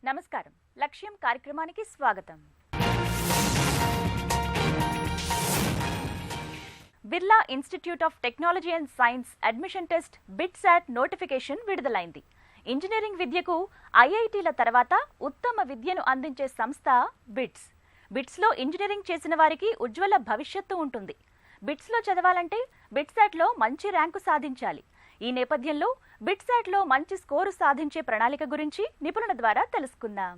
నమస్కారం. లక్ష్యం కార్యక్రమానికి స్వాగతం. Birla institute of technology and science admission test BITSAT notification విడుదలైంది. ఇంజనీరింగ్ విద్యకు ఐఐటీల తర్వాత ఉత్తమ విద్యను అందించే సంస్థ బిట్స్. బిట్స్లో ఇంజనీరింగ్ చేసిన వారికి ఉజ్వల భవిష్యత్తు ఉంటుంది. బిట్స్లో చదవాలంటే బిట్సాట్లో మంచి ర్యాంకు సాధించాలి. ఈ నేపథ్యంలో బిట్సాట్లో మంచి స్కోరు సాధించే ప్రణాళిక గురించి నిపుణుల ద్వారా తెలుసుకుందాం.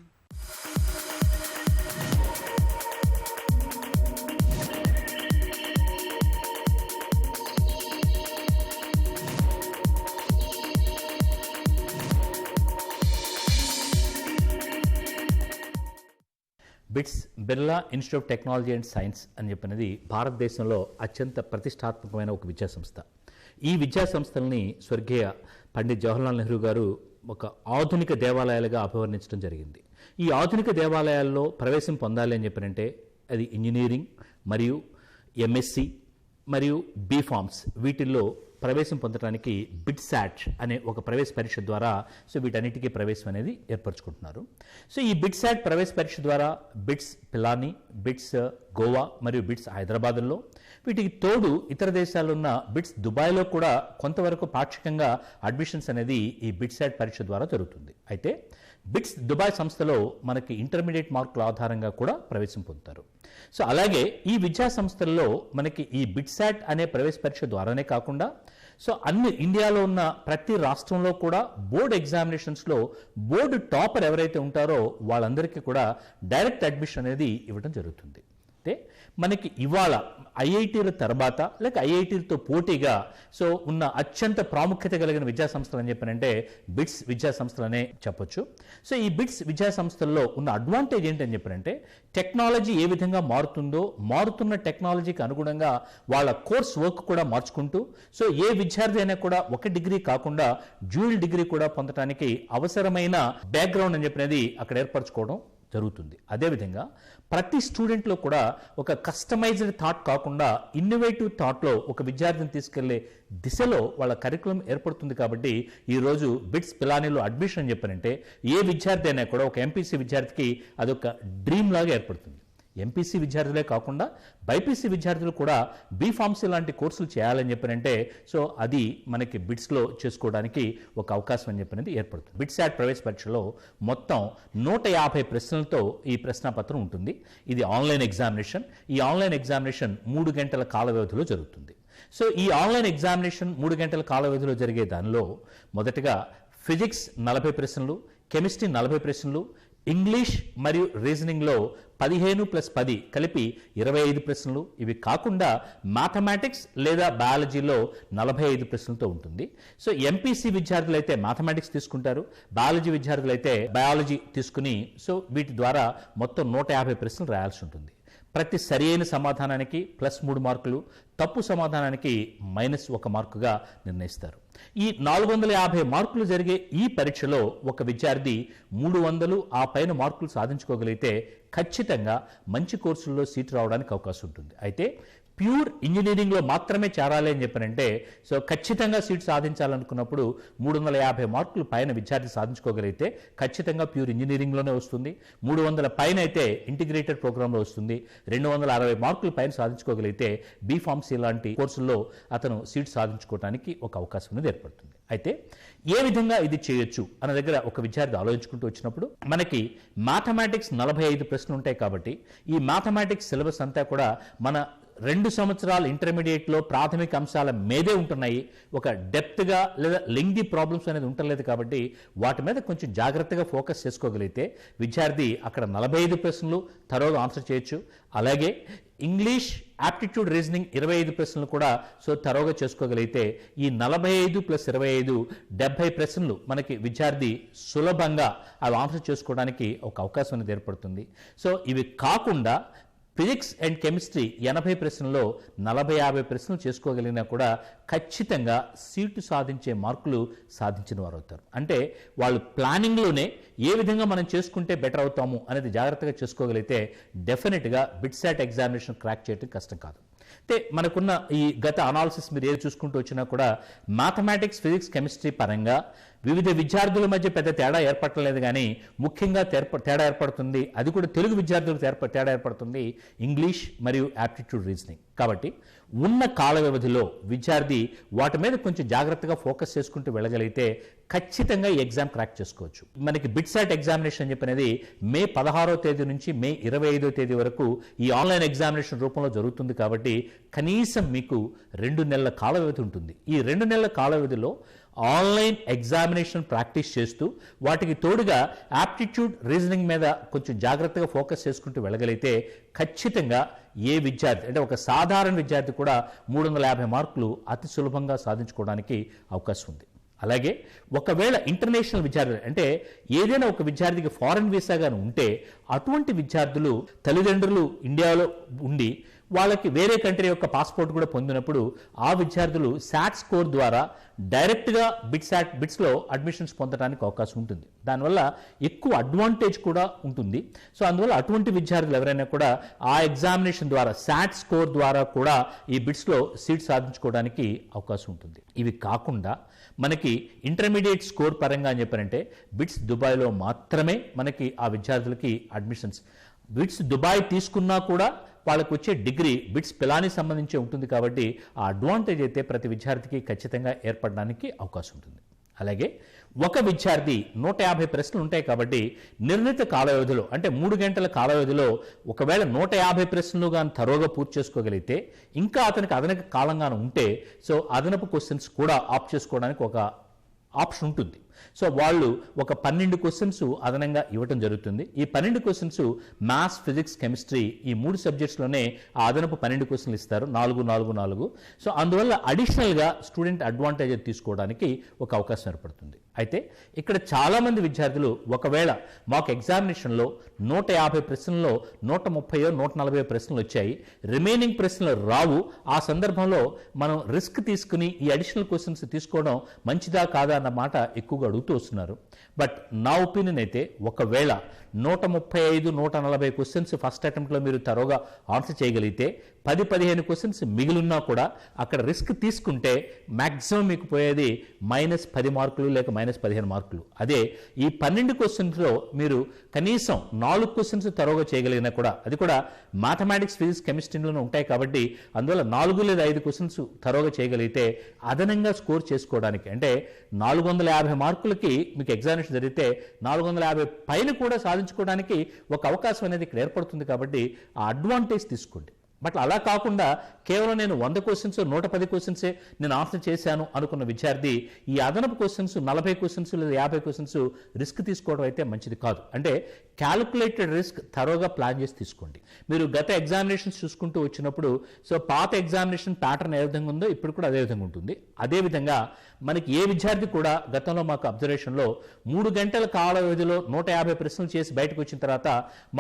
Bits Birla institute of technology and science అని చెప్పినది భారతదేశంలో అత్యంత ప్రతిష్టాత్మకమైన ఒక విద్యాసంస్థ. ఈ విద్యాసంస్థల్ని స్వర్గీయ పండిత్ జవహర్లాల్ నెహ్రూ గారు ఒక ఆధునిక దేవాలయాలుగా అభివర్ణించడం జరిగింది. ఈ ఆధునిక దేవాలయాల్లో ప్రవేశం పొందాలి అని చెప్పినంటే అది ఇంజనీరింగ్ మరియు ఎంఎస్సి మరియు బీఫార్మ్స్ వీటిల్లో ప్రవేశం పొందడానికి బిట్సాట్ అనే ఒక ప్రవేశ పరీక్ష ద్వారా వీటన్నిటికీ ప్రవేశం అనేది ఏర్పరచుకుంటున్నారు. ఈ బిట్సాట్ ప్రవేశ పరీక్ష ద్వారా బిట్స్ పిలాని, బిట్స్ గోవా మరియు బిట్స్ హైదరాబాద్లో, వీటికి తోడు ఇతర దేశాల్లో ఉన్న బిట్స్ దుబాయ్లో కూడా కొంతవరకు పాక్షికంగా అడ్మిషన్స్ అనేది ఈ బిట్సాట్ పరీక్ష ద్వారా జరుగుతుంది. అయితే బిట్స్ దుబాయ్ సంస్థలో మనకి ఇంటర్మీడియట్ మార్కుల ఆధారంగా కూడా ప్రవేశం పొందుతారు. అలాగే ఈ విద్యా సంస్థల్లో మనకి ఈ బిట్సాట్ అనే ప్రవేశ పరీక్ష ద్వారానే కాకుండా అన్ని ఇండియాలో ఉన్న ప్రతి రాష్ట్రంలో కూడా బోర్డు ఎగ్జామినేషన్స్లో బోర్డు టాపర్ ఎవరైతే ఉంటారో వాళ్ళందరికీ కూడా డైరెక్ట్ అడ్మిషన్ అనేది ఇవ్వడం జరుగుతుంది. అయితే మనకి ఇవాళ ఐఐటీల తర్వాత లేక ఐఐటీలతో పోటీగా ఉన్న అత్యంత ప్రాముఖ్యత కలిగిన విద్యా సంస్థలు అని చెప్పానంటే బిట్స్ విద్యా సంస్థలనే చెప్పొచ్చు. ఈ బిట్స్ విద్యా సంస్థల్లో ఉన్న అడ్వాంటేజ్ ఏంటని చెప్పారంటే టెక్నాలజీ ఏ విధంగా మారుతుందో మారుతున్న టెక్నాలజీకి అనుగుణంగా వాళ్ళ కోర్స్ వర్క్ కూడా మార్చుకుంటూ ఏ విద్యార్థి అయినా కూడా ఒక డిగ్రీ కాకుండా డ్యూయల్ డిగ్రీ కూడా పొందడానికి అవసరమైన బ్యాక్గ్రౌండ్ అని చెప్పినది అక్కడ ఏర్పరచుకోవడం జరుగుతుంది. అదేవిధంగా ప్రతి స్టూడెంట్లో కూడా ఒక కస్టమైజ్డ్ థాట్ కాకుండా ఇన్నోవేటివ్ థాట్లో ఒక విద్యార్థిని తీసుకెళ్లే దిశలో వాళ్ళ కరికులం ఏర్పడుతుంది. కాబట్టి ఈరోజు బిట్స్ పిలానీలో అడ్మిషన్ అని చెప్పారంటే ఏ విద్యార్థి అయినా కూడా ఒక ఎంపీసీ విద్యార్థికి అదొక డ్రీమ్ లాగా ఏర్పడుతుంది. ఎంపీసీ విద్యార్థులే కాకుండా బైపీసీ విద్యార్థులు కూడా బీఫార్మసీ లాంటి కోర్సులు చేయాలని చెప్పారంటే అది మనకి బిట్స్లో చేసుకోవడానికి ఒక అవకాశం అని చెప్పినది ఏర్పడుతుంది. బిట్సాట్ ప్రవేశ పరీక్షలో మొత్తం 150 ప్రశ్నలతో ఈ ప్రశ్నాపత్రం ఉంటుంది. ఇది ఆన్లైన్ ఎగ్జామినేషన్. ఈ ఆన్లైన్ ఎగ్జామినేషన్ 3 గంటల కాల వ్యవధిలో జరుగుతుంది. ఈ ఆన్లైన్ ఎగ్జామినేషన్ 3 గంటల కాల వ్యవధిలో జరిగే దానిలో మొదటగా ఫిజిక్స్ 40 ప్రశ్నలు, కెమిస్ట్రీ 40 ప్రశ్నలు, ఇంగ్లీష్ మరియు రీజనింగ్లో 15+10 కలిపి 25 ప్రశ్నలు. ఇవి కాకుండా మ్యాథమెటిక్స్ లేదా బయాలజీలో 45 ప్రశ్నలతో ఉంటుంది. ఎంపీసీ విద్యార్థులు అయితే మ్యాథమెటిక్స్ తీసుకుంటారు, బయాలజీ విద్యార్థులు అయితే బయాలజీ తీసుకుని వీటి ద్వారా మొత్తం 150 ప్రశ్నలు రాయాల్సి ఉంటుంది. ప్రతి సరి అయిన సమాధానానికి +3 మార్కులు, తప్పు సమాధానానికి -1 మార్కుగా నిర్ణయిస్తారు. ఈ 450 మార్కులు జరిగే ఈ పరీక్షలో ఒక విద్యార్థి 300 ఆ పైన మార్కులు సాధించుకోగలిగితే ఖచ్చితంగా మంచి కోర్సుల్లో సీటు రావడానికి అవకాశం ఉంటుంది. అయితే ప్యూర్ ఇంజనీరింగ్లో మాత్రమే చేరాలి అని చెప్పారంటే ఖచ్చితంగా సీట్ సాధించాలనుకున్నప్పుడు 350 మార్కులు పైన విద్యార్థి సాధించుకోగలిగితే ఖచ్చితంగా ప్యూర్ ఇంజనీరింగ్లోనే వస్తుంది. 300 పైన అయితే ఇంటిగ్రేటెడ్ ప్రోగ్రాంలో వస్తుంది. 260 మార్కులు పైన సాధించుకోగలిగితే బీఫార్మసీ లాంటి కోర్సుల్లో అతను సీట్ సాధించుకోవడానికి ఒక అవకాశం అనేది ఏర్పడుతుంది. అయితే ఏ విధంగా ఇది చేయొచ్చు అన్న దగ్గర ఒక విద్యార్థి ఆలోచించుకుంటూ వచ్చినప్పుడు మనకి మ్యాథమెటిక్స్ 45 ప్రశ్నలు ఉంటాయి. కాబట్టి ఈ మ్యాథమెటిక్స్ సిలబస్ అంతా కూడా మన 2 సంవత్సరాలు ఇంటర్మీడియట్లో ప్రాథమిక అంశాల మీదే ఉంటున్నాయి. ఒక డెప్త్గా లేదా లెంగ్దీ ప్రాబ్లమ్స్ అనేది ఉండలేదు. కాబట్టి వాటి మీద కొంచెం జాగ్రత్తగా ఫోకస్ చేసుకోగలిగితే విద్యార్థి అక్కడ 45 ప్రశ్నలు తరోగా ఆన్సర్ చేయొచ్చు. అలాగే ఇంగ్లీష్, యాప్టిట్యూడ్, రీజనింగ్ 25 ప్రశ్నలు కూడా తరోగా చేసుకోగలిగితే ఈ 45+25 70 ప్రశ్నలు మనకి విద్యార్థి సులభంగా అవి ఆన్సర్ చేసుకోవడానికి ఒక అవకాశం అనేది ఏర్పడుతుంది. ఇవి కాకుండా ఫిజిక్స్ అండ్ కెమిస్ట్రీ 80 ప్రశ్నల్లో 40-50 ప్రశ్నలు చేసుకోగలిగినా కూడా ఖచ్చితంగా సీటు సాధించే మార్కులు సాధించిన వారు అవుతారు. అంటే వాళ్ళు ప్లానింగ్లోనే ఏ విధంగా మనం చేసుకుంటే బెటర్ అవుతాము అనేది జాగ్రత్తగా చేసుకోగలిగితే డెఫినెట్గా బిట్సాట్ ఎగ్జామినేషన్ క్రాక్ చేయడం కష్టం కాదు. అయితే మనకున్న ఈ గత అనాలిసిస్ మీరు ఏది చూసుకుంటూ వచ్చినా కూడా మ్యాథమెటిక్స్, ఫిజిక్స్, కెమిస్ట్రీ పరంగా వివిధ విద్యార్థుల మధ్య పెద్ద తేడా ఏర్పడలేదు, కానీ ముఖ్యంగా తేడా ఏర్పడుతుంది, అది కూడా తెలుగు విద్యార్థులకు తేడా ఏర్పడుతుంది ఇంగ్లీష్ మరియు యాప్టిట్యూడ్ రీజనింగ్. కాబట్టి ఉన్న కాల వ్యవధిలో విద్యార్థి వాటి మీద కొంచెం జాగ్రత్తగా ఫోకస్ చేసుకుంటూ వెళ్ళగలిగితే ఖచ్చితంగా ఈ ఎగ్జామ్ క్రాక్ చేసుకోవచ్చు. మనకి బిట్సాట్ ఎగ్జామినేషన్ అని చెప్పినది మే 16వ తేదీ నుంచి మే 25వ తేదీ వరకు ఈ ఆన్లైన్ ఎగ్జామినేషన్ రూపంలో జరుగుతుంది. కాబట్టి కనీసం మీకు 2 నెలల కాల వ్యవధి ఉంటుంది. ఈ 2 నెలల కాల వ్యవధిలో ఆన్లైన్ ఎగ్జామినేషన్ ప్రాక్టీస్ చేస్తూ వాటికి తోడుగా యాప్టిట్యూడ్ రీజనింగ్ మీద కొంచెం జాగ్రత్తగా ఫోకస్ చేసుకుంటూ వెళ్ళగలిగితే ఖచ్చితంగా ఏ విద్యార్థి అంటే ఒక సాధారణ విద్యార్థి కూడా 350 మార్కులు అతి సులభంగా సాధించుకోవడానికి అవకాశం ఉంది. అలాగే ఒకవేళ ఇంటర్నేషనల్ విద్యార్థులు అంటే ఏదైనా ఒక విద్యార్థికి ఫారెన్ వీసా గాని ఉంటే అటువంటి విద్యార్థులు తల్లిదండ్రులు ఇండియాలో ఉండి వాళ్ళకి వేరే కంట్రీ యొక్క పాస్పోర్ట్ కూడా పొందినప్పుడు ఆ విద్యార్థులు శాట్ స్కోర్ ద్వారా డైరెక్ట్గా బిట్స్లో అడ్మిషన్స్ పొందడానికి అవకాశం ఉంటుంది. దానివల్ల ఎక్కువ అడ్వాంటేజ్ కూడా ఉంటుంది. సో అందువల్ల అటువంటి విద్యార్థులు ఎవరైనా కూడా ఆ ఎగ్జామినేషన్ ద్వారా శాట్ స్కోర్ ద్వారా కూడా ఈ బిట్స్లో సీట్ సాధించుకోవడానికి అవకాశం ఉంటుంది. ఇవి కాకుండా మనకి ఇంటర్మీడియట్ స్కోర్ పరంగా అని చెప్పారంటే బిట్స్ దుబాయ్లో మాత్రమే మనకి ఆ విద్యార్థులకి అడ్మిషన్స్. బిట్స్ దుబాయ్ తీసుకున్నా కూడా వాళ్ళకు వచ్చే డిగ్రీ బిట్స్ పిలానికి సంబంధించి ఉంటుంది. కాబట్టి ఆ అడ్వాంటేజ్ అయితే ప్రతి విద్యార్థికి ఖచ్చితంగా ఏర్పడడానికి అవకాశం ఉంటుంది. అలాగే ఒక విద్యార్థి 150 ప్రశ్నలు ఉంటాయి కాబట్టి నిర్ణీత కాల వ్యవధిలో అంటే 3 గంటల కాల వ్యవధిలో ఒకవేళ 150 ప్రశ్నలు కానీ తరోగా పూర్తి చేసుకోగలిగితే ఇంకా అతనికి అదనపు కాలంగానే ఉంటే సో అదనపు క్వశ్చన్స్ కూడా ఆప్ట్ చేసుకోవడానికి ఒక ఆప్షన్ ఉంటుంది. సో వాళ్ళు ఒక 12 క్వశ్చన్స్ అదనంగా ఇవ్వటం జరుగుతుంది. ఈ 12 క్వశ్చన్స్ మ్యాథ్స్, ఫిజిక్స్, కెమిస్ట్రీ ఈ 3 సబ్జెక్ట్స్లోనే ఆ అదనపు 12 క్వశ్చన్లు ఇస్తారు, 4. సో అందువల్ల అడిషనల్గా స్టూడెంట్ అడ్వాంటేజ్ తీసుకోవడానికి ఒక అవకాశం ఏర్పడుతుంది. అయితే ఇక్కడ చాలామంది విద్యార్థులు ఒకవేళ మాకు ఎగ్జామినేషన్లో 150 ప్రశ్నల్లో 130, 140 ప్రశ్నలు వచ్చాయి, రిమైనింగ్ ప్రశ్నలు రావు, ఆ సందర్భంలో మనం రిస్క్ తీసుకుని ఈ అడిషనల్ క్వశ్చన్స్ తీసుకోవడం మంచిదా కాదా అన్న మాట ఎక్కువగా అడుగుతూ వస్తున్నారు. బట్ నా ఒపీనియన్ అయితే ఒకవేళ 135, 140 క్వశ్చన్స్ ఫస్ట్ అటెంప్ట్లో మీరు తరోగా ఆన్సర్ చేయగలిగితే 10-15 క్వశ్చన్స్ మిగిలిన్నా కూడా అక్కడ రిస్క్ తీసుకుంటే మ్యాక్సిమం మీకు పోయేది -10 మార్కులు లేక -15 మార్కులు. అదే ఈ 12 క్వశ్చన్స్లో మీరు కనీసం 4 క్వశ్చన్స్ తరోగా చేయగలిగినా కూడా, అది కూడా మ్యాథమెటిక్స్, ఫిజిక్స్, కెమిస్ట్రీలోనే ఉంటాయి కాబట్టి అందువల్ల 4 లేదా 5 క్వశ్చన్స్ తరోగా చేయగలిగితే అదనంగా స్కోర్ చేసుకోవడానికి అంటే 450 మార్కులకి మీకు ఎగ్జామినేషన్ జరిగితే 450 పైన కూడా సాధించుకోవడానికి ఒక అవకాశం అనేది ఇక్కడ ఏర్పడుతుంది. కాబట్టి ఆ అడ్వాంటేజ్ తీసుకోండి. బట్ అలా కాకుండా కేవలం నేను 100 క్వశ్చన్స్ 110 క్వశ్చన్సే నేను ఆన్సర్ చేశాను అనుకున్న విద్యార్థి ఈ అదనపు క్వశ్చన్స్ 40 క్వశ్చన్స్ లేదా 50 క్వశ్చన్స్ రిస్క్ తీసుకోవడం అయితే మంచిది కాదు. అంటే క్యాలిక్యులేటెడ్ రిస్క్ తరోగా ప్లాన్ చేసి తీసుకోండి. మీరు గత ఎగ్జామినేషన్స్ చూసుకుంటూ వచ్చినప్పుడు సో పాత ఎగ్జామినేషన్ ప్యాటర్న్ ఏ విధంగా ఉందో ఇప్పుడు కూడా అదే విధంగా ఉంటుంది. అదేవిధంగా మనకి ఏ విద్యార్థి కూడా గతంలో మాకు అబ్జర్వేషన్లో 3 గంటల కాల వ్యవధిలో 150 ప్రశ్నలు చేసి బయటకు వచ్చిన తర్వాత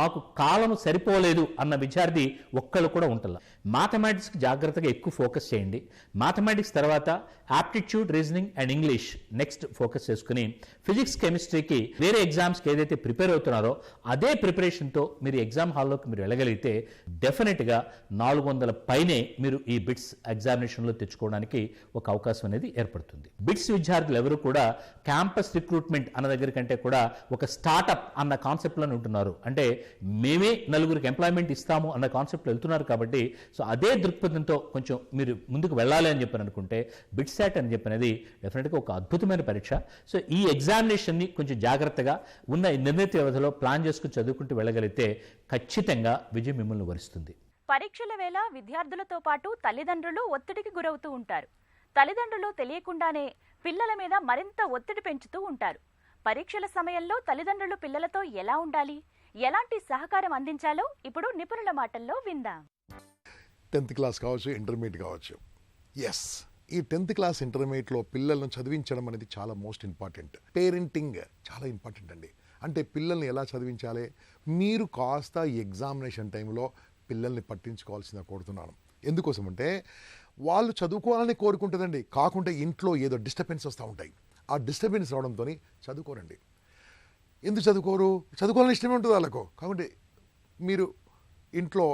మాకు కాలం సరిపోలేదు అన్న విద్యార్థి ఒక్కళ్ళు కూడా ఉంటల్లా. మ్యాథమెటిక్స్కి జాగ్రత్తగా ఎక్కువ ఫోకస్ చేయండి. మ్యాథమెటిక్స్ తర్వాత aptitude, reasoning and English next focus చేసుకుని ఫిజిక్స్, కెమిస్ట్రీకి వేరే ఎగ్జామ్స్కి ఏదైతే ప్రిపేర్ అవుతున్నారో అదే ప్రిపరేషన్తో మీరు ఎగ్జామ్ హాల్లోకి మీరు వెళ్ళగలిగితే డెఫినెట్గా 400 పైనే మీరు ఈ బిట్స్ ఎగ్జామినేషన్లో తెచ్చుకోవడానికి ఒక అవకాశం అనేది ఏర్పడుతుంది. బిట్స్ విద్యార్థులు ఎవరు కూడా క్యాంపస్ రిక్రూట్మెంట్ అన్న దగ్గర కంటే కూడా ఒక స్టార్టప్ అన్న కాన్సెప్ట్లోనే ఉంటున్నారు. అంటే మేమే 4గురికి ఎంప్లాయ్మెంట్ ఇస్తాము అన్న కాన్సెప్ట్లో వెళ్తున్నారు. కాబట్టి సో అదే దృక్పథంతో కొంచెం మీరు ముందుకు వెళ్ళాలి అని చెప్పని అనుకుంటే బిట్సాట్ అని చెప్పినది డెఫినెట్గా ఒక అద్భుతమైన పరీక్ష. సో ఈ ఎగ్జామినేషన్ని కొంచెం జాగ్రత్తగా ఉన్న నిర్ణీత వ్యవధిలో ప్లాన్ చేసుకుని చదువుకుంటూ వెళ్ళగలిగితే ఖచ్చితంగా విజయం మిమ్మల్ని వరిస్తుంది. పరీక్షల వేళ విద్యార్థులతో పాటు తల్లిదండ్రులు ఒత్తిడికి గురవుతూ ఉంటారు. తల్లిదండ్రులు తెలియకుండానే పిల్లల మీద మరింత ఒత్తిడి పెంచుతూ ఉంటారు. పరీక్షల సమయంలో తల్లిదండ్రులు పిల్లలతో ఎలా ఉండాలి, ఎలాంటి సహకారం అందించాలో ఇప్పుడు నిపుణుల మాటల్లో విందాం. 10th క్లాస్ కావచ్చు, ఇంటర్మీడియట్ కావచ్చు. ఎస్, ఈ 10th క్లాస్ ఇంటర్మీడియట్లో పిల్లలను చదివించడం అనేది చాలా మోస్ట్ ఇంపార్టెంట్. పేరెంటింగ్ చాలా ఇంపార్టెంట్ అండి. అంటే పిల్లల్ని ఎలా చదివించాలి, మీరు కాస్త ఈ ఎగ్జామినేషన్ టైంలో పిల్లల్ని పట్టించుకోవాల్సిందిగా కోరుతున్నాను. ఎందుకోసం అంటే వాళ్ళు చదువుకోవాలని కోరుకుంటుందండి, కాకుంటే ఇంట్లో ఏదో డిస్టర్బెన్స్ వస్తూ ఉంటాయి. ఆ డిస్టర్బెన్స్ రావడంతో చదువుకోరండి. ఎందుకు చదువుకోరు? చదువుకోవాలని ఇష్టమే ఉంటుంది వాళ్ళకు. కాబట్టి మీరు ఇంట్లో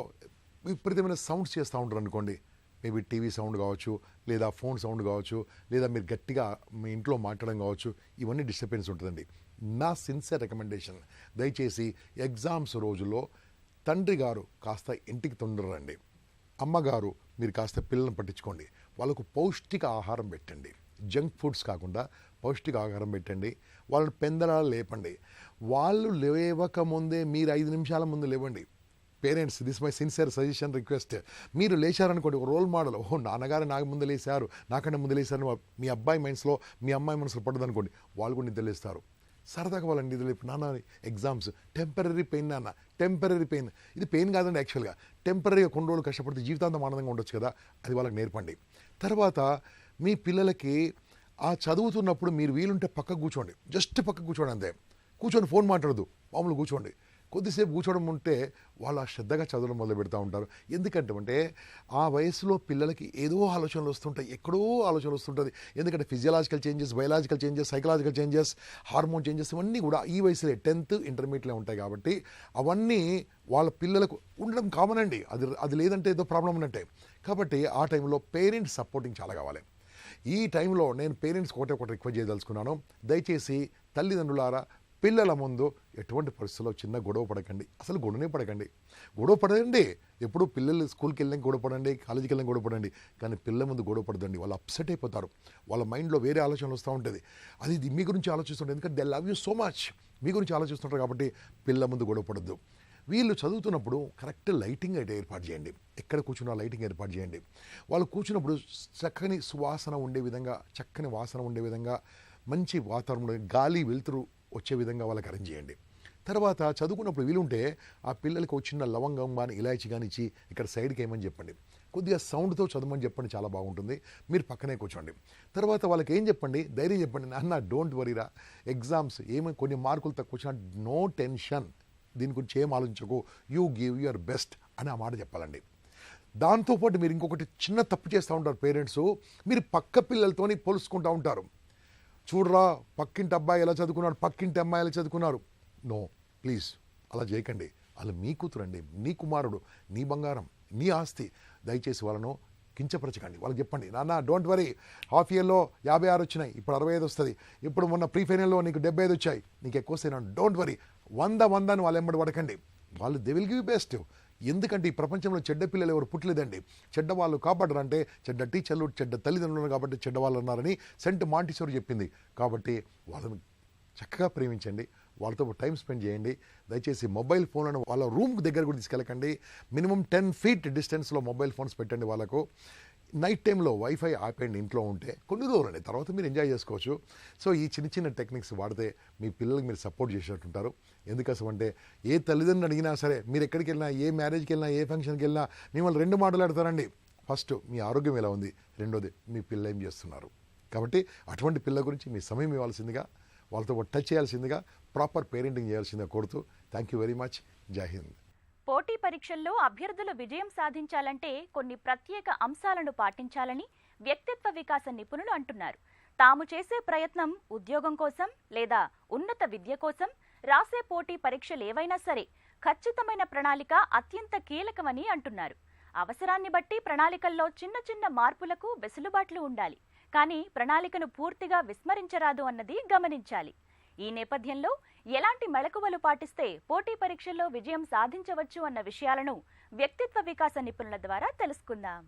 విపరీతమైన సౌండ్స్ చేస్తూ ఉంటారు అనుకోండి, మేబీ టీవీ సౌండ్ కావచ్చు, లేదా ఫోన్ సౌండ్ కావచ్చు, లేదా మీరు గట్టిగా మీ ఇంట్లో మాట్లాడడం కావచ్చు, ఇవన్నీ డిస్టర్బెన్స్ ఉంటుందండి. నా సిన్సియర్ రికమెండేషన్, దయచేసి ఎగ్జామ్స్ రోజుల్లో తండ్రి గారు కాస్త ఇంటికి తొందరరండి, అమ్మగారు మీరు కాస్త పిల్లల్ని పట్టించుకోండి, వాళ్ళకు పౌష్టిక ఆహారం పెట్టండి, జంక్ ఫుడ్స్ కాకుండా పౌష్టిక ఆహారం పెట్టండి, వాళ్ళని పెందరాలు లేపండి. వాళ్ళు లేవకముందే మీరు 5 నిమిషాల ముందు లేవండి. Parents, this my sincere suggestion request. మీరు లేచారనుకోండి, ఒక రోల్ మోడల్, ఓహో నాన్నగారు నాకు ముందు లేశారు, నాకంటే ముందు లేశారు, మీ అబ్బాయి మైండ్స్లో మీ అమ్మాయి మనసులో పడ్డది అనుకోండి, వాళ్ళు కూడా నిద్ర లేస్తారు. సరదాగా వాళ్ళని నిద్ర లేపు, నాన్న ఎగ్జామ్స్ టెంపరీ పెయిన్, నాన్న టెంపరీ పెయిన్, ఇది పెయిన్ కాదండి యాక్చువల్గా, టెంపరీగా కొన్ని రోజులు కష్టపడితే జీవితాంతం ఆనందంగా ఉండొచ్చు కదా, అది వాళ్ళకి నేర్పండి. తర్వాత మీ పిల్లలకి ఆ చదువుతున్నప్పుడు మీరు వీలుంటే పక్కకు కూర్చోండి, జస్ట్ పక్కకు కూర్చోండి అంతే, కూర్చొని ఫోన్ మాట్లాడదు, మామూలు కూర్చోండి. కొద్దిసేపు కూర్చోవడం ఉంటే వాళ్ళు ఆ శ్రద్ధగా చదవడం మొదలు పెడతా ఉంటారు. ఎందుకంటే ఆ వయసులో పిల్లలకి ఏదో ఆలోచనలు వస్తుంటాయి, ఎక్కడో ఆలోచనలు వస్తుంటుంది. ఎందుకంటే physiological changes, biological changes, psychological changes, hormone changes ఇవన్నీ కూడా ఈ వయసులో 10th ఇంటర్మీడియట్లో ఉంటాయి. కాబట్టి అవన్నీ వాళ్ళ పిల్లలకు ఉండడం కామన్ అండి, అది లేదంటే ఏదో ప్రాబ్లం ఉన్నట్టే. కాబట్టి ఆ టైంలో పేరెంట్స్ సపోర్టింగ్ చాలా కావాలి. ఈ టైంలో నేను పేరెంట్స్కి ఒకటి రిక్వెస్ట్ చేయదలుచుకున్నాను, దయచేసి తల్లిదండ్రులారా పిల్లల ముందు ఎటువంటి పరిస్థితుల్లో చిన్న గొడవ పడకండి, అసలు గొడవనే పడకండి. గొడవ పడండి, ఎప్పుడు పిల్లలు స్కూల్కి వెళ్ళిన గొడవ పడండి, కాలేజీకి వెళ్ళిన గొడవ పడండి, కానీ పిల్లల ముందు గొడవ పడదండి. వాళ్ళు అప్సెట్ అయిపోతారు, వాళ్ళ మైండ్లో వేరే ఆలోచనలు వస్తూ ఉంటుంది, అది మీ గురించి ఆలోచిస్తుంటారు. ఎందుకంటే they love you so much, మీ గురించి ఆలోచిస్తుంటారు. కాబట్టి పిల్లల ముందు గొడవ పడద్దు. వీళ్ళు చదువుతున్నప్పుడు కరెక్ట్ లైటింగ్ అయితే ఏర్పాటు చేయండి, ఎక్కడ కూర్చున్నా లైటింగ్ ఏర్పాటు చేయండి. వాళ్ళు కూర్చున్నప్పుడు చక్కని సువాసన ఉండే విధంగా, చక్కని వాసన ఉండే విధంగా, మంచి వాతావరణంలో గాలి వెలుతురు వచ్చే విధంగా వాళ్ళకి అరేంజ్ చేయండి. తర్వాత చదువుకున్నప్పుడు వీలుంటే ఆ పిల్లలకి వచ్చిన లవంగం కానీ ఇలాచి కానీ ఇచ్చి ఇక్కడ సైడ్కి ఏమని చెప్పండి, కొద్దిగా సౌండ్తో చదవమని చెప్పండి, చాలా బాగుంటుంది. మీరు పక్కనే కూర్చోండి. తర్వాత వాళ్ళకి ఏం చెప్పండి, ధైర్యం చెప్పండి, నాన్న డోంట్ వరీరా, ఎగ్జామ్స్ కొన్ని మార్కులు తక్కువ వచ్చినా నో టెన్షన్, దీని గురించి ఏం ఆలోచించకు, యూ గివ్ యువర్ బెస్ట్ అని ఆ మాట చెప్పాలండి. దాంతోపాటు మీరు ఇంకొకటి చిన్న తప్పు చేస్తూ ఉంటారు పేరెంట్స్, మీరు పక్క పిల్లలతోని పోల్చుకుంటూ ఉంటారు. చూడరా పక్కింటి అబ్బాయి ఎలా చదువుకున్నాడు, పక్కింటి అమ్మాయి ఎలా చదువుకున్నారు. నో ప్లీజ్ అలా చేయకండి, వాళ్ళు మీ కూతురండి, నీ కుమారుడు, నీ బంగారం, నీ ఆస్తి. దయచేసి వాళ్ళను కించపరచకండి. వాళ్ళకి చెప్పండి, నాన్న డోంట్ వరీ, హాఫ్ ఇయర్లో 56 వచ్చినాయి, ఇప్పుడు 65 వస్తుంది, ఇప్పుడు మొన్న ప్రీ ఫైనల్లో నీకు 75 వచ్చాయి, నీకు ఎక్కువ వస్తాయి, డోంట్ వరీ, 100 అని వాళ్ళు ఎంబడి పడకండి. వాళ్ళు దే విల్ గివ్ బెస్ట్. ఎందుకంటే ఈ ప్రపంచంలో చెడ్డ పిల్లలు ఎవరు పుట్టలేదండి, చెడ్డ వాళ్ళు కాపాడరు. అంటే చెడ్డ టీచర్లు, చెడ్డ తల్లిదండ్రులు కాబట్టి చెడ్డ వాళ్ళు ఉన్నారని సెంట్ మాంటిసోరీ చెప్పింది. కాబట్టి వాళ్ళని చక్కగా ప్రేమించండి, వాళ్ళతో టైం స్పెండ్ చేయండి. దయచేసి మొబైల్ ఫోన్లను వాళ్ళ రూమ్ దగ్గర కూడా తీసుకెళ్ళకండి. మినిమం 10 feet డిస్టెన్స్లో మొబైల్ ఫోన్స్ పెట్టండి వాళ్ళకు. నైట్ టైంలో వైఫై ఆపేయండి ఇంట్లో ఉంటే, కొన్ని రోజులండి, తర్వాత మీరు ఎంజాయ్ చేసుకోవచ్చు. సో ఈ చిన్న చిన్న టెక్నిక్స్ వాడితే మీ పిల్లలకి మీరు సపోర్ట్ చేసినట్టుంటారు. ఎందుకోసం అంటే ఏ తల్లిదండ్రులు అడిగినా సరే, మీరు ఎక్కడికి వెళ్ళినా, ఏ మ్యారేజ్కి వెళ్ళినా, ఏ ఫంక్షన్కి వెళ్ళినా మిమ్మల్ని 2 మాట్లాడతారండి. ఫస్ట్ మీ ఆరోగ్యం ఎలా ఉంది, రెండోది మీ పిల్ల ఏం చేస్తున్నారు. కాబట్టి అటువంటి పిల్ల గురించి మీ సమయం ఇవ్వాల్సిందిగా, వాళ్ళతో టచ్ చేయాల్సిందిగా, ప్రాపర్ పేరెంటింగ్ చేయాల్సిందిగా కోరుతూ థ్యాంక్ యూ వెరీ మచ్. జై హింద్. పోటీ పరీక్షల్లో అభ్యర్థులు విజయం సాధించాలంటే కొన్ని ప్రత్యేక అంశాలను పాటించాలని వ్యక్తిత్వ వికాస నిపుణులు అంటున్నారు. తాము చేసే ప్రయత్నం ఉద్యోగం కోసం లేదా ఉన్నత విద్య కోసం, రాసే పోటీ పరీక్షలు ఏవైనా సరే ఖచ్చితమైన ప్రణాళిక అత్యంత కీలకమని అంటున్నారు. అవసరాన్ని బట్టి ప్రణాళికల్లో చిన్న చిన్న మార్పులకు వెసులుబాట్లు ఉండాలి, కానీ ప్రణాళికను పూర్తిగా విస్మరించరాదు అన్నది గమనించాలి. ఈ నేపథ్యంలో ఎలాంటి మెళకువలు పాటిస్తే పోటీ పరీక్షల్లో విజయం సాధించవచ్చు అన్న విషయాలను వ్యక్తిత్వ వికాస నిపుణుల ద్వారా తెలుసుకుందాం.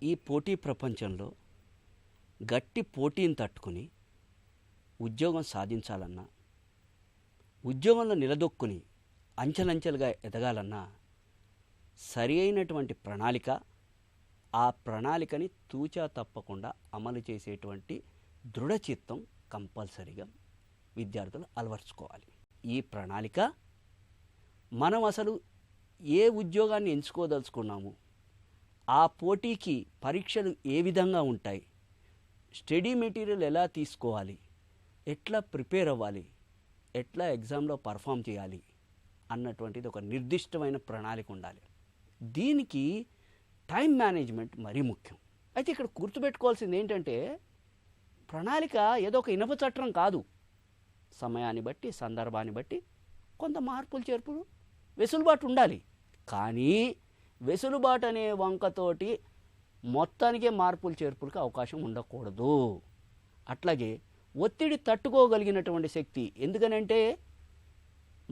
ఈ పోటీ ప్రపంచంలో గట్టి పోటీని తట్టుకుని ఉద్యోగం సాధించాలన్నా, ఉద్యోగంలో నిలదొక్కుని అంచెలంచెలుగా ఎదగాలన్నా సరి అయినటువంటి ప్రణాళిక, ఆ ప్రణాళికని తూచా తప్పకుండా అమలు చేసేటువంటి దృఢచిత్తం కంపల్సరీగా విద్యార్థులు అలవర్చుకోవాలి. ఈ ప్రణాళిక మనం అసలు ఏ ఉద్యోగాన్ని ఎంచుకోదలుచుకున్నాము, ఆ పోటీకి పరీక్షలు ఏ విధంగా ఉంటాయి, స్టడీ మెటీరియల్ ఎలా తీసుకోవాలి, ఎట్లా ప్రిపేర్ అవ్వాలి, ఎట్లా ఎగ్జామ్లో పర్ఫామ్ చేయాలి అన్నటువంటిది ఒక నిర్దిష్టమైన ప్రణాళిక ఉండాలి. దీనికి టైం మేనేజ్మెంట్ మరీ ముఖ్యం. అయితే ఇక్కడ గుర్తుపెట్టుకోవాల్సింది ఏంటంటే, ప్రణాళిక ఏదో ఒక ఇనుప చట్టం కాదు. సమయాన్ని బట్టి, సందర్భాన్ని బట్టి కొంత మార్పులు చేర్పులు వెసులుబాటు ఉండాలి. కానీ వెసులుబాటు అనే వంకతోటి మొత్తానికే మార్పులు చేర్పులకు అవకాశం ఉండకూడదు. అట్లాగే ఒత్తిడి తట్టుకోగలిగినటువంటి శక్తి, ఎందుకనంటే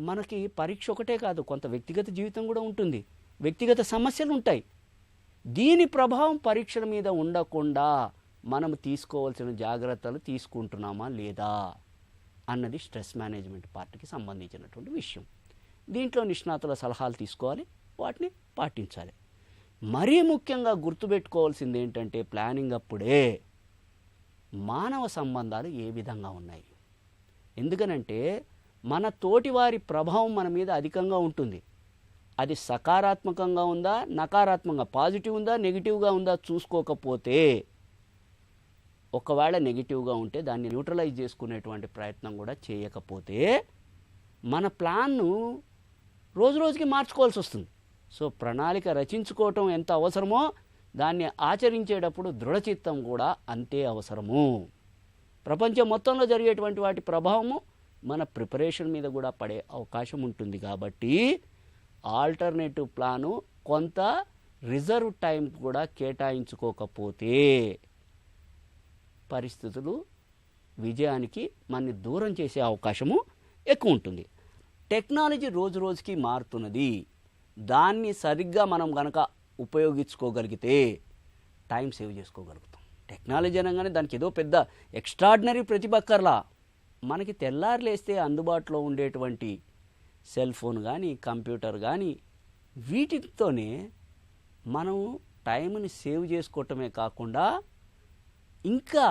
మనకి పరీక్ష ఒకటే కాదు, కొంత వ్యక్తిగత జీవితం కూడా ఉంటుంది, వ్యక్తిగత సమస్యలు ఉంటాయి. దీని ప్రభావం పరీక్షల మీద ఉండకుండా మనం తీసుకోవాల్సిన జాగ్రత్తలు తీసుకుంటున్నామా లేదా అన్నది స్ట్రెస్ మేనేజ్మెంట్ పార్ట్కి సంబంధించినటువంటి విషయం. దీంట్లో నిష్ణాతుల సలహాలు తీసుకోవాలి, వాటిని పాటించాలి. మరీ ముఖ్యంగా గుర్తుపెట్టుకోవాల్సింది ఏంటంటే ప్లానింగ్ అప్పుడే మానవ సంబంధాలు ఏ విధంగా ఉన్నాయి. ఎందుకనంటే మన తోటివారి ప్రభావం మన మీద అధికంగా ఉంటుంది. అది సకారాత్మకంగా ఉందా, నకారాత్మకంగా, పాజిటివ్ ఉందా, నెగిటివ్గా ఉందా చూసుకోకపోతే, ఒకవేళ నెగిటివ్గా ఉంటే దాన్ని న్యూట్రలైజ్ చేసుకునేటువంటి ప్రయత్నం కూడా చేయకపోతే మన ప్లాన్ను రోజు రోజుకి మార్చుకోవాల్సి వస్తుంది. సో ప్రణాళిక రచించుకోవటం ఎంత అవసరమో దాన్ని ఆచరించేటప్పుడు దృఢచిత్తం కూడా అంతే అవసరము. ప్రపంచం మొత్తంలో జరిగేటువంటి వాటి ప్రభావము మన ప్రిపరేషన్ మీద కూడా పడే అవకాశం ఉంటుంది. కాబట్టి ఆల్టర్నేటివ్ ప్లాను కొంత రిజర్వ్ టైం కూడా కేటాయించుకోకపోతే పరిస్థితులు విజయానికి మనని దూరం చేసే అవకాశము ఎక్కువ ఉంటుంది. టెక్నాలజీ రోజు రోజుకి మారుతున్నది. దాన్ని సరిగ్గా మనం కనుక ఉపయోగించుకోగలిగితే టైం సేవ్ చేసుకోగలుగుతాం. టెక్నాలజీ అనగానే దానికి ఏదో పెద్ద ఎక్స్ట్రాడినరీ ప్రతిభక్కర్లా, మనకి తెల్లారులేస్తే అందుబాటులో ఉండేటువంటి సెల్ ఫోన్ కానీ, కంప్యూటర్ కానీ, వీటితోనే మనం టైంని సేవ్ చేసుకోవటమే కాకుండా ఇంకా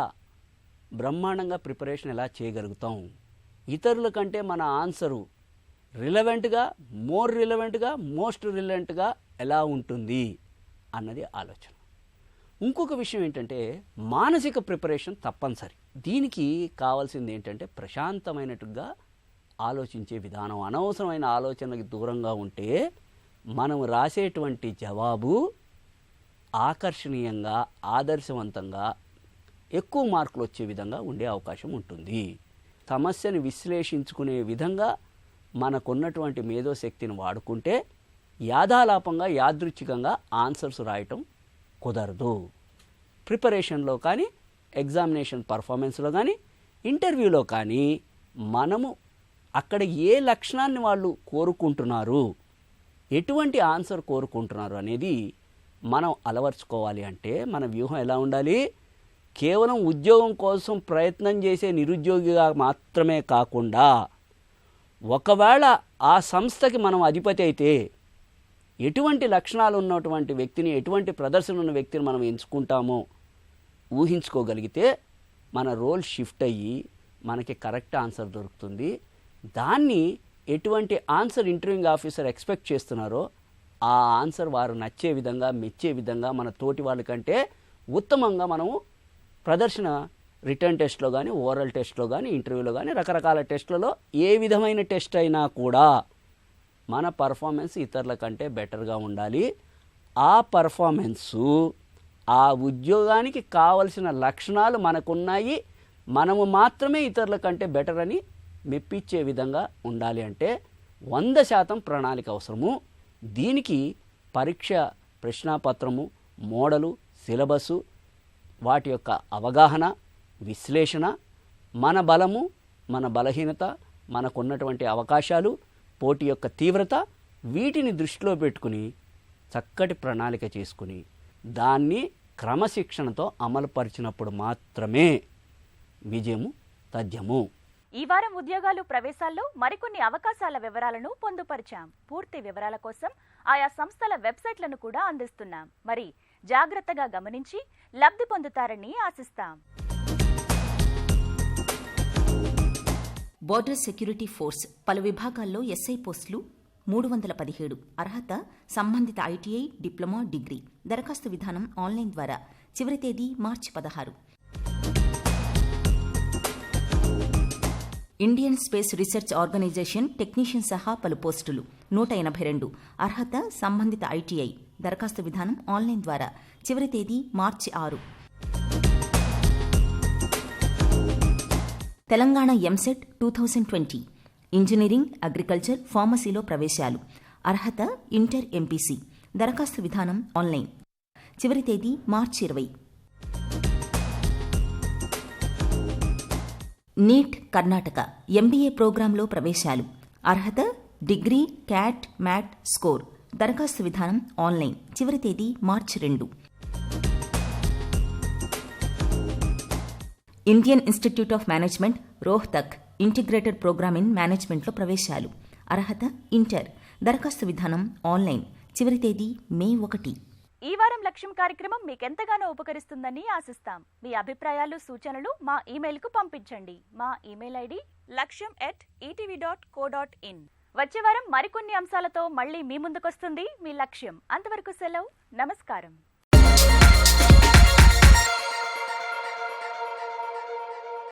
బ్రహ్మాండంగా ప్రిపరేషన్ ఎలా చేయగలుగుతాం, ఇతరుల కంటే మన ఆన్సరు రిలవెంట్గా, మోర్ రిలవెంట్గా, మోస్ట్ రిలవెంట్గా ఎలా ఉంటుంది అన్నది ఆలోచన. ఇంకొక విషయం ఏంటంటే మానసిక ప్రిపరేషన్ తప్పనిసరి. దీనికి కావాల్సింది ఏంటంటే ప్రశాంతమైనట్టుగా ఆలోచించే విధానం. అనవసరమైన ఆలోచనలకు దూరంగా ఉంటే మనం రాసేటువంటి జవాబు ఆకర్షణీయంగా, ఆదర్శవంతంగా, ఎక్కువ మార్కులు వచ్చే విధంగా ఉండే అవకాశం ఉంటుంది. సమస్యను విశ్లేషించుకునే విధంగా మనకున్నటువంటి మేధోశక్తిని వాడుకుంటే యాదాలాపంగా, యాదృచ్ఛికంగా ఆన్సర్స్ రాయటం కుదరదు. ప్రిపరేషన్లో కానీ, ఎగ్జామినేషన్ పర్ఫార్మెన్స్లో కానీ, ఇంటర్వ్యూలో కానీ మనము అక్కడ ఏ లక్షణాన్ని వాళ్ళు కోరుకుంటున్నారు, ఎటువంటి ఆన్సర్ కోరుకుంటున్నారు అనేది మనం అలవర్చుకోవాలి. అంటే మన వ్యూహం ఎలా ఉండాలి? కేవలం ఉద్యోగం కోసం ప్రయత్నం చేసే నిరుద్యోగిగా మాత్రమే కాకుండా, ఒకవేళ ఆ సంస్థకి మనం అధిపతి అయితే ఎటువంటి లక్షణాలు ఉన్నటువంటి వ్యక్తిని, ఎటువంటి ప్రదర్శన ఉన్న వ్యక్తిని మనం ఎంచుకుంటామో ఊహించుకోగలిగితే మన రోల్ షిఫ్ట్ అయ్యి మనకి కరెక్ట్ ఆన్సర్ దొరుకుతుంది. దాన్ని ఎటువంటి ఆన్సర్ ఇంటర్వ్యూయింగ్ ఆఫీసర్ ఎక్స్పెక్ట్ చేస్తున్నారో ఆ ఆన్సర్ వారు నచ్చే విధంగా, మెచ్చే విధంగా, మన తోటి వాళ్ళకంటే ఉత్తమంగా మనము ప్రదర్శన రిటర్న్ టెస్ట్లో కానీ, ఓరల్ టెస్ట్లో కానీ, ఇంటర్వ్యూలో కానీ, రకరకాల టెస్ట్లలో ఏ విధమైన టెస్ట్ అయినా కూడా మన పర్ఫార్మెన్స్ ఇతరుల కంటే బెటర్గా ఉండాలి. ఆ పర్ఫార్మెన్సు ఆ ఉద్యోగానికి కావలసిన లక్షణాలు మనకున్నాయి, మనము మాత్రమే ఇతరుల కంటే బెటర్ అని మెప్పించే విధంగా ఉండాలి. అంటే 100% ప్రణాళిక అవసరము. దీనికి పరీక్ష ప్రశ్నాపత్రము, మోడలు, సిలబసు, వాటి యొక్క అవగాహన, విశ్లేషణ, మన బలము, మన బలహీనత, మనకున్నటువంటి అవకాశాలు, పోటీ యొక్క తీవ్రత, వీటిని దృష్టిలో పెట్టుకుని చక్కటి ప్రణాళిక చేసుకుని దాన్ని క్రమశిక్షణతో అమలుపరిచినప్పుడు మాత్రమే విజయము తథ్యము. ఈ వారం ఉద్యోగాలు, ప్రవేశాల్లో మరికొన్ని అవకాశాల వివరాలను పొందుపరిచాం. పూర్తి వివరాల కోసం ఆయా సంస్థల వెబ్సైట్లను కూడా అందిస్తున్నాం. మరి జాగ్రత్తగా గమనించి లబ్ధి పొందుతారని ఆశిస్తాం. బోర్డర్ సెక్యూరిటీ ఫోర్స్ పలు విభాగాల్లో ఎస్ఐ పోస్టులు 317. అర్హత సంబంధిత ఐటీఐ, డిప్లొమా, డిగ్రీ. దరఖాస్తు విధానం ఆన్లైన్ ద్వారా. చివరి తేదీ మార్చి 16. Indian Space Research Organisation technician సహా పలు పోస్టులు 182. అర్హత సంబంధిత ఐటీఐ. దరఖాస్తు విధానం ఆన్లైన్ ద్వారా. చివరి తేదీ మార్చి 6. తెలంగాణ ఎంసెట్ 2020 ఇంజనీరింగ్, అగ్రికల్చర్, ఫార్మసీలో ప్రవేశాలు. అర్హత ఇంటర్, ఎంపీసీ. దరఖాస్తు విధానం ఆన్లైన్. చివరి తేదీ మార్చి 20. నీట్ కర్ణాటక ఎంబీఏ ప్రోగ్రాంలో ప్రవేశాలు. అర్హత డిగ్రీ, క్యాట్, మ్యాట్ స్కోర్. దరఖాస్తు విధానం ఆన్లైన్. చివరి తేదీ మార్చి 2. Indian Institute of Management Rohtak integrated programme in మేనేజ్మెంట్లో ప్రవేశాలు. అర్హత ఇంటర్. దరఖాస్తు విధానం ఆన్లైన్. చివరి తేదీ మే 1. ఈ వారం లక్ష్యం కార్యక్రమం మీకెంతగానో ఉపకరిస్తుందని ఆశిస్తాం. మీ అభిప్రాయాలు, సూచనలు మా ఇమెయిల్కు పంపించండి. మా ఇమెయిల్ ఐడి laksham@etv.co.in. వచ్చే వారం మరికొన్ని అంశాలతో మళ్ళీ మీ ముందుకొస్తుంది మీ లక్ష్యం. అంతవరకు సెలవు. నమస్కారం.